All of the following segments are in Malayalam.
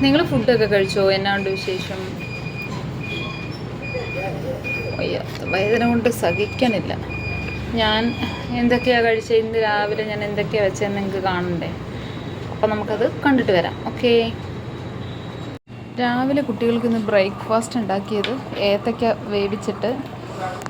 നിങ്ങൾ ഫുഡൊക്കെ കഴിച്ചോ? എന്നാണ്ട് വിശേഷം? അയ്യോ, വേദന കൊണ്ട് സഹിക്കണില്ല. ഞാൻ എന്തൊക്കെയാണ് കഴിച്ചത്, ഇന്ന് രാവിലെ ഞാൻ എന്തൊക്കെയാണ് വെച്ചതെന്ന് നിങ്ങൾക്ക് കാണണ്ടേ? അപ്പം നമുക്കത് കണ്ടിട്ട് വരാം. ഓക്കേ. രാവിലെ കുട്ടികൾക്ക് ഇന്ന് ബ്രേക്ക്ഫാസ്റ്റ് ഉണ്ടാക്കിയത് ഏത്തയ്ക്ക വേവിച്ചിട്ട്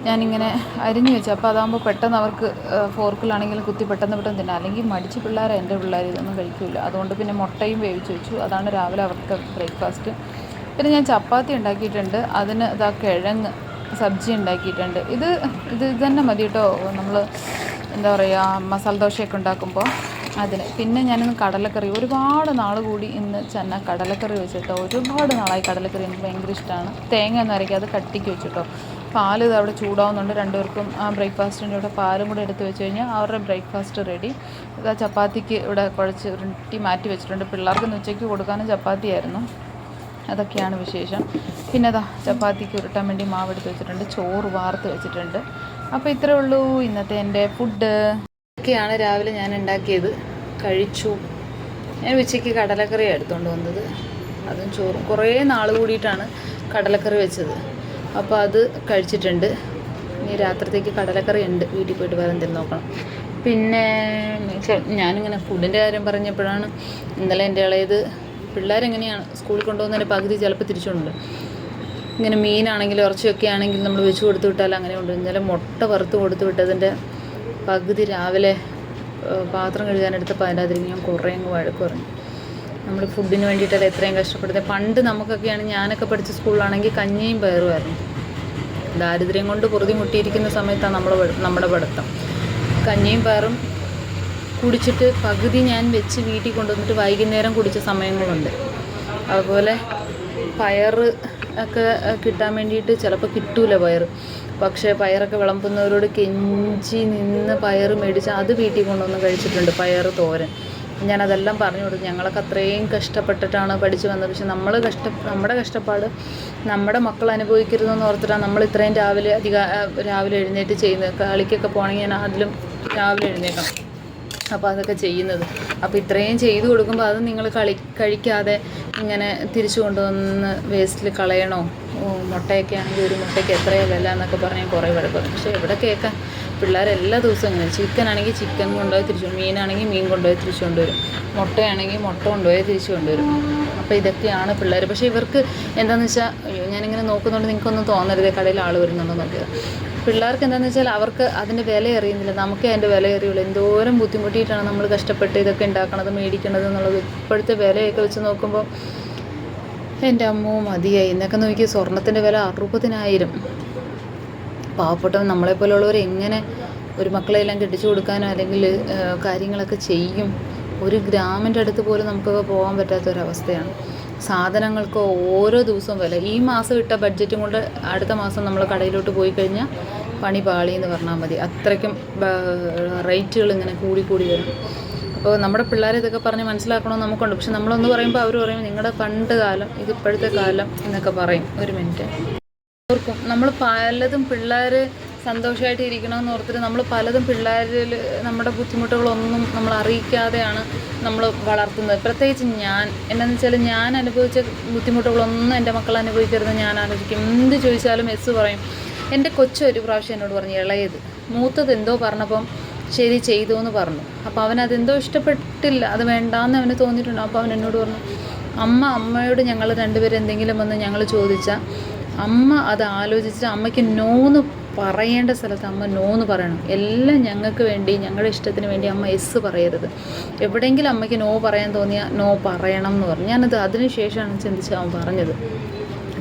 ഞാനിങ്ങനെ അരിഞ്ഞു വെച്ചു. അപ്പോൾ അതാകുമ്പോൾ പെട്ടെന്ന് അവർക്ക് ഫോർക്കിലാണെങ്കിലും കുത്തി പെട്ടെന്ന് തിന്നാം. അല്ലെങ്കിൽ മടിച്ച് പിള്ളേരെ, എൻ്റെ പിള്ളേർ ഇതൊന്നും കഴിക്കില്ല. അതുകൊണ്ട് പിന്നെ മുട്ടയും വേവിച്ച് വെച്ചു. അതാണ് രാവിലെ അവർക്ക് ബ്രേക്ക്ഫാസ്റ്റ്. പിന്നെ ഞാൻ ചപ്പാത്തി ഉണ്ടാക്കിയിട്ടുണ്ട്. അതിന് കിഴങ്ങ് സബ്ജി ഉണ്ടാക്കിയിട്ടുണ്ട്. ഇത് തന്നെ മതി കേട്ടോ. നമ്മൾ എന്താ പറയുക, മസാല ദോശയൊക്കെ ഉണ്ടാക്കുമ്പോൾ അതിന്. പിന്നെ ഞാനിന്ന് കടലക്കറി, ഒരുപാട് നാൾ കൂടി ഇന്ന് കടലക്കറി വെച്ചിട്ടോ. ഒരുപാട് നാളായി കടലക്കറി, എനിക്ക് ഭയങ്കര ഇഷ്ടമാണ്. തേങ്ങ ഒന്നും അരയ്ക്കാതെ കട്ടിക്ക് വെച്ചിട്ടോ. പാൽ ഇത് അവിടെ ചൂടാവുന്നുണ്ട്. രണ്ടുപേർക്കും ആ ബ്രേക്ക്ഫാസ്റ്റിൻ്റെ കൂടെ പാലും കൂടെ എടുത്ത് വെച്ച് കഴിഞ്ഞാൽ അവരുടെ ബ്രേക്ക്ഫാസ്റ്റ് റെഡി. ഇതാ ചപ്പാത്തിക്ക് ഇവിടെ കുഴച്ച് ഉരുട്ടി മാറ്റി വെച്ചിട്ടുണ്ട്. പിള്ളേർക്ക് ഇന്ന് ഉച്ചയ്ക്ക് കൊടുക്കാനും ചപ്പാത്തിയായിരുന്നു. അതൊക്കെയാണ് വിശേഷം. പിന്നെ അതാ ചപ്പാത്തിക്ക് ഉരുട്ടാൻ വേണ്ടി മാവ് എടുത്ത് വെച്ചിട്ടുണ്ട്. ചോറ് വാർത്ത് വെച്ചിട്ടുണ്ട്. അപ്പോൾ ഇത്രയേ ഉള്ളൂ ഇന്നത്തെ എൻ്റെ ഫുഡ്. ഇതൊക്കെയാണ് രാവിലെ ഞാൻ ഉണ്ടാക്കിയത്. കഴിച്ചു. ഞാൻ ഉച്ചയ്ക്ക് കടലക്കറി എടുത്തുകൊണ്ട് വന്നത്. അതും ചോറും. കുറേ നാൾ കൂടിയിട്ടാണ് കടലക്കറി വെച്ചത്. അപ്പോൾ അത് കഴിച്ചിട്ടുണ്ട്. ഇനി രാത്രിത്തേക്ക് കടലക്കറി ഉണ്ട്. വീട്ടിൽ പോയിട്ട് വേറെ എന്തെങ്കിലും നോക്കണം. പിന്നെ ഞാനിങ്ങനെ ഫുഡിൻ്റെ കാര്യം പറഞ്ഞപ്പോഴാണ് ഇന്നലെ എൻ്റെ ഇളയത്, പിള്ളേരെങ്ങനെയാണ് സ്കൂളിൽ കൊണ്ടുപോകുന്നതിൻ്റെ പകുതി ചിലപ്പോൾ തിരിച്ചുണ്ട്. ഇങ്ങനെ മീനാണെങ്കിലും ഇറച്ചിയൊക്കെ ആണെങ്കിൽ നമ്മൾ വെച്ച് കൊടുത്തു വിട്ടാൽ അങ്ങനെ ഉണ്ട്. ഇന്നലെ മുട്ട വറുത്ത് കൊടുത്തു വിട്ടതിൻ്റെ പകുതി രാവിലെ പാത്രം കഴുകാനെടുത്തപ്പോൾ അതിനകത്തിരിക്കും. ഞാൻ കുറേ അങ്ങ് വഴക്ക് പറഞ്ഞു. നമ്മൾ ഫുഡിന് വേണ്ടിയിട്ടല്ല എത്രയും കഷ്ടപ്പെടുന്നത്. പണ്ട് നമുക്കൊക്കെയാണ്, ഞാനൊക്കെ പഠിച്ച സ്കൂളിലാണെങ്കിൽ കഞ്ഞിയും പയറുമായിരുന്നു. ദാരിദ്ര്യം കൊണ്ട് പൊറുതി മുട്ടിയിരിക്കുന്ന സമയത്താണ് നമ്മുടെ പഠിത്തം. കഞ്ഞിയും പയറും കുടിച്ചിട്ട് പകുതി ഞാൻ വെച്ച് വീട്ടിൽ കൊണ്ടുവന്നിട്ട് വൈകുന്നേരം കുടിച്ച സമയങ്ങളുണ്ട്. അതുപോലെ പയർ ഒക്കെ കിട്ടാൻ വേണ്ടിയിട്ട് ചിലപ്പോൾ കിട്ടൂല പയർ. പക്ഷേ പയറൊക്കെ വിളമ്പുന്നവരോട് കെഞ്ചി നിന്ന് പയർ മേടിച്ച് അത് വീട്ടിൽ കൊണ്ടുവന്ന് കഴിച്ചിട്ടുണ്ട്. പയർ തോരൻ. ഞാനതെല്ലാം പറഞ്ഞു കൊടുത്തു. ഞങ്ങളൊക്കെ അത്രയും കഷ്ടപ്പെട്ടിട്ടാണ് പഠിച്ചു വന്നത്. പക്ഷെ നമ്മുടെ കഷ്ടപ്പാട് നമ്മുടെ മക്കൾ അനുഭവിക്കരുതെന്ന് ഓർത്തിട്ടാണ് നമ്മൾ ഇത്രയും രാവിലെ എഴുന്നേറ്റ് ചെയ്യുന്നത്. കളിക്കൊക്കെ പോകണമെങ്കിൽ ഞാൻ അതിലും രാവിലെ എഴുന്നേക്കണം. അപ്പോൾ അതൊക്കെ ചെയ്യുന്നത്. അപ്പോൾ ഇത്രയും ചെയ്തു കൊടുക്കുമ്പോൾ അത് നിങ്ങൾ കഴിക്കാതെ ഇങ്ങനെ തിരിച്ചു കൊണ്ടുവന്ന് വേസ്റ്റിൽ കളയണോ? മുട്ടയൊക്കെ ആണെങ്കിൽ ഒരു മുട്ടയ്ക്ക് എത്രയോ വില എന്നൊക്കെ പറഞ്ഞാൽ കുറേ വഴക്കും. പക്ഷേ എവിടെ കേൾക്കാൻ, പിള്ളേരെല്ലാ ദിവസവും ഇങ്ങനെ. ചിക്കൻ ആണെങ്കിൽ ചിക്കൻ കൊണ്ടുപോയി തിരിച്ചു കൊണ്ടുവരും, മീനാണെങ്കിൽ മീൻ കൊണ്ടുപോയി തിരിച്ചു കൊണ്ടുവരും, മുട്ടയാണെങ്കിൽ മുട്ട കൊണ്ടുപോയി തിരിച്ചു കൊണ്ടുവരും. അപ്പോൾ ഇതൊക്കെയാണ് പിള്ളേർ. പക്ഷേ ഇവർക്ക് എന്താണെന്ന് വെച്ചാൽ, ഞാനിങ്ങനെ നോക്കുന്നുണ്ട്, നിങ്ങൾക്കൊന്നും തോന്നരുത് കടയിൽ ആൾ വരുന്നുണ്ടോ നോക്കിയത്. പിള്ളേർക്ക് എന്താണെന്ന് വെച്ചാൽ അവർക്ക് അതിൻ്റെ വില അറിയുന്നില്ല. നമുക്കേ അതിൻ്റെ വില അറിയുള്ളൂ. എന്തോരം ബുദ്ധിമുട്ടിയിട്ടാണ് നമ്മൾ കഷ്ടപ്പെട്ട് ഇതൊക്കെ ഉണ്ടാക്കണത്, മേടിക്കണത് എന്നുള്ളത്. ഇപ്പോഴത്തെ വിലയൊക്കെ വെച്ച് നോക്കുമ്പോൾ എൻ്റെ അമ്മോ മതിയായി. എന്നൊക്കെ നോക്കി സ്വർണത്തിൻ്റെ വില 60,000. പാവപ്പെട്ടവൻ നമ്മളെപ്പോലുള്ളവർ എങ്ങനെ ഒരു മക്കളെല്ലാം കെട്ടിച്ചു കൊടുക്കാനോ അല്ലെങ്കിൽ കാര്യങ്ങളൊക്കെ ചെയ്യും? ഒരു ഗ്രാമിൻ്റെ അടുത്ത് പോലും നമുക്കൊക്കെ പോകാൻ പറ്റാത്തൊരവസ്ഥയാണ്. സാധനങ്ങൾക്ക് ഓരോ ദിവസവും വില. ഈ മാസം ഇട്ട ബഡ്ജറ്റും കൊണ്ട് അടുത്ത മാസം നമ്മൾ കടയിലോട്ട് പോയി കഴിഞ്ഞാൽ പണി പാളി എന്ന് പറഞ്ഞാൽ മതി. അത്രയ്ക്കും റേറ്റുകൾ ഇങ്ങനെ കൂടി വരും. അപ്പോൾ നമ്മുടെ പിള്ളേരെ ഇതൊക്കെ പറഞ്ഞ് മനസ്സിലാക്കണമെന്ന് നമുക്കുണ്ട്. പക്ഷെ നമ്മളൊന്ന് പറയുമ്പോൾ അവർ പറയും നിങ്ങളുടെ പണ്ട് കാലം, ഇതിപ്പോഴത്തെ കാലം എന്നൊക്കെ പറയും. ഒരു മിനിറ്റ് ഓർക്കും. നമ്മൾ പലതും പിള്ളേർ സന്തോഷമായിട്ട് ഇരിക്കണമെന്ന് ഓർത്തിട്ട് നമ്മൾ പലതും പിള്ളേരിൽ നമ്മുടെ ബുദ്ധിമുട്ടുകളൊന്നും നമ്മൾ അറിയിക്കാതെയാണ് നമ്മൾ വളർത്തുന്നത്. പ്രത്യേകിച്ച് ഞാൻ എന്താണെന്ന് വെച്ചാൽ, ഞാൻ അനുഭവിച്ച ബുദ്ധിമുട്ടുകളൊന്നും എൻ്റെ മക്കൾ അനുഭവിക്കരുതെന്ന് ഞാൻ ആലോചിക്കും. എന്ത് ചോദിച്ചാലും എസ് പറയും. എൻ്റെ കൊച്ചൊരു പ്രാവശ്യം എന്നോട് പറഞ്ഞു, ഇളയത് മൂത്തത് എന്തോ പറഞ്ഞപ്പം ശരി ചെയ്തു എന്ന് പറഞ്ഞു. അപ്പോൾ അവനതെന്തോ ഇഷ്ടപ്പെട്ടില്ല, അത് വേണ്ടാന്ന് അവന് തോന്നിയിട്ടുണ്ടോ. അപ്പോൾ അവൻ എന്നോട് പറഞ്ഞു, അമ്മയോട് ഞങ്ങൾ രണ്ടുപേരും എന്തെങ്കിലും വന്ന് ഞങ്ങൾ ചോദിച്ചാൽ അമ്മ അത് ആലോചിച്ചിട്ട് അമ്മയ്ക്ക് നോന്ന് പറയേണ്ട സ്ഥലത്ത് അമ്മ നോന്ന് പറയണം. എല്ലാം ഞങ്ങൾക്ക് വേണ്ടി, ഞങ്ങളുടെ ഇഷ്ടത്തിന് വേണ്ടി അമ്മ എസ് പറയരുത്. എവിടെയെങ്കിലും അമ്മയ്ക്ക് നോ പറയാൻ തോന്നിയാൽ നോ പറയണം എന്ന് പറഞ്ഞു. ഞാനത് അതിന് ശേഷമാണ് ചിന്തിച്ച് അവൻ പറഞ്ഞത്.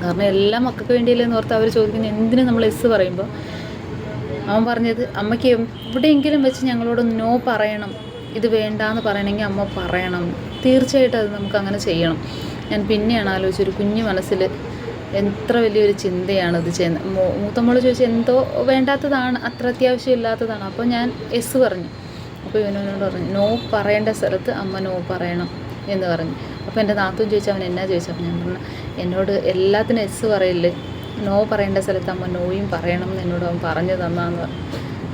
കാരണം എല്ലാ മക്കൾക്ക് വേണ്ടിയില്ലെന്ന് ഓർത്ത് അവർ ചോദിക്കുന്നത് എന്തിനു നമ്മൾ എസ് പറയുമ്പോൾ അവൻ പറഞ്ഞത്, അമ്മയ്ക്ക് എവിടെയെങ്കിലും വെച്ച് ഞങ്ങളോട് നോ പറയണം, ഇത് വേണ്ടാന്ന് പറയണമെങ്കിൽ അമ്മ പറയണം. തീർച്ചയായിട്ടും അത് നമുക്ക് അങ്ങനെ ചെയ്യണം. ഞാൻ പിന്നെയാണ് ആലോചിച്ചൊരു കുഞ്ഞു മനസ്സിൽ എത്ര വലിയൊരു ചിന്തയാണ് ഇത് ചെയ്യുന്നത്. മൂത്തമ്മോള് ചോദിച്ചാൽ എന്തോ വേണ്ടാത്തതാണ്, അത്ര അത്യാവശ്യം ഇല്ലാത്തതാണ്. അപ്പോൾ ഞാൻ എസ് പറഞ്ഞു. അപ്പോൾ ഇവനോട് പറഞ്ഞു, നോ പറയേണ്ട സ്ഥലത്ത് അമ്മ നോ പറയണം എന്ന് പറഞ്ഞു. അപ്പോൾ എൻ്റെ നാത്തൂൻ ചോദിച്ചാൽ അവൻ എന്നാ ചോദിച്ചപ്പോൾ ഞാൻ പറഞ്ഞു, എന്നോട് എല്ലാത്തിനും എസ് പറയില്ലേ, നോ പറയേണ്ട സ്ഥലത്ത് അമ്മ നോയും പറയണം എന്ന് എന്നോട് അവൻ പറഞ്ഞു തന്നാന്ന് പറഞ്ഞു.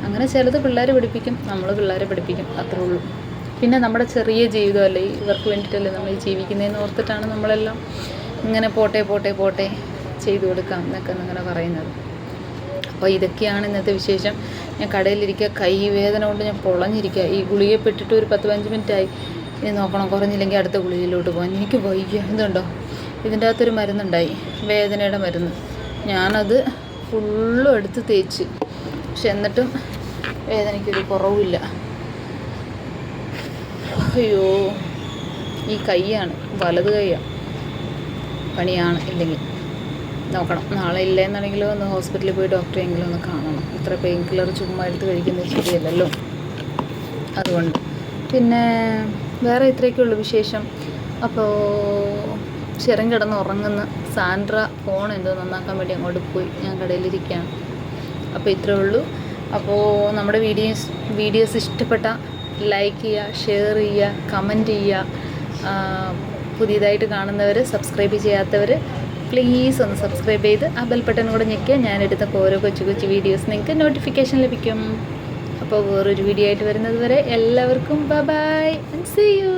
അങ്ങനെ ചിലത് പിള്ളേർ പഠിപ്പിക്കും, നമ്മൾ പിള്ളേരെ പഠിപ്പിക്കും, അത്രേ ഉള്ളൂ. പിന്നെ നമ്മുടെ ചെറിയ ജീവിതമല്ലേ, ഇവർക്ക് വേണ്ടിയിട്ടല്ലേ നമ്മൾ ജീവിക്കുന്നതെന്ന് ഓർത്തിട്ടാണ് നമ്മളെല്ലാം ഇങ്ങനെ പോട്ടെ പോട്ടെ പോട്ടെ ചെയ്തു കൊടുക്കാം എന്നൊക്കെ ഇങ്ങനെ പറയുന്നത്. അപ്പോൾ ഇതൊക്കെയാണ് ഇന്നത്തെ വിശേഷം. ഞാൻ കടയിലിരിക്കുക, കൈ വേദന കൊണ്ട് ഞാൻ പൊളഞ്ഞിരിക്കുക. ഈ ഗുളികയെ പെട്ടിട്ട് ഒരു 10-15 മിനിറ്റായി. ഇനി നോക്കണം, കുറഞ്ഞില്ലെങ്കിൽ അടുത്ത ഗുളികയിലോട്ട് പോകാൻ. എനിക്ക് വയ്യ. ഇതുണ്ടോ, ഇതിൻ്റെ അകത്തൊരു മരുന്നുണ്ടായി, വേദനയുടെ മരുന്ന്. ഞാനത് ഫുള്ളും എടുത്ത് തേച്ച്, പക്ഷെ എന്നിട്ടും വേദനയ്ക്കൊരു കുറവില്ല. അയ്യോ, ഈ കൈയാണ്, വലത് കൈയാണ് പണിയാണ്. ഇല്ലെങ്കിൽ നോക്കണം, നാളെ ഇല്ലെന്നുണ്ടെങ്കിലോ ഒന്ന് ഹോസ്പിറ്റലിൽ പോയി ഡോക്ടറെങ്കിലും ഒന്ന് കാണണം. ഇത്ര പെയിൻ കില്ലർ ചുമ്മാ എടുത്ത് കഴിക്കുന്നത് ശരിയല്ലല്ലോ. അതുകൊണ്ട് പിന്നെ വേറെ ഇത്രയൊക്കെയുള്ളൂ വിശേഷം. അപ്പോൾ ശരം കിടന്ന് ഉറങ്ങുന്ന സാൻഡ്ര ഫോൺ എന്തോ നന്നാക്കാൻ വേണ്ടി അങ്ങോട്ട് പോയി, ഞാൻ കടയിലിരിക്കുകയാണ്. അപ്പോൾ ഇത്രയേ ഉള്ളൂ. അപ്പോൾ നമ്മുടെ വീഡിയോസ് ഇഷ്ടപ്പെട്ട ലൈക്ക് ചെയ്യുക, ഷെയർ ചെയ്യുക, കമൻറ്റ് ചെയ്യുക. പുതിയതായിട്ട് കാണുന്നവർ, സബ്സ്ക്രൈബ് ചെയ്യാത്തവർ പ്ലീസ് ഒന്ന് സബ്സ്ക്രൈബ് ചെയ്ത് ആ ബെൽ ബട്ടൺ കൂടെ ഞെക്കിയാൽ ഞാനെടുത്ത ഓരോ കൊച്ചു വീഡിയോസ് നിങ്ങൾക്ക് നോട്ടിഫിക്കേഷൻ ലഭിക്കും. അപ്പോൾ വേറൊരു വീഡിയോ ആയിട്ട് വരുന്നത് വരെ എല്ലാവർക്കും ബൈ ആൻഡ് സീ യു.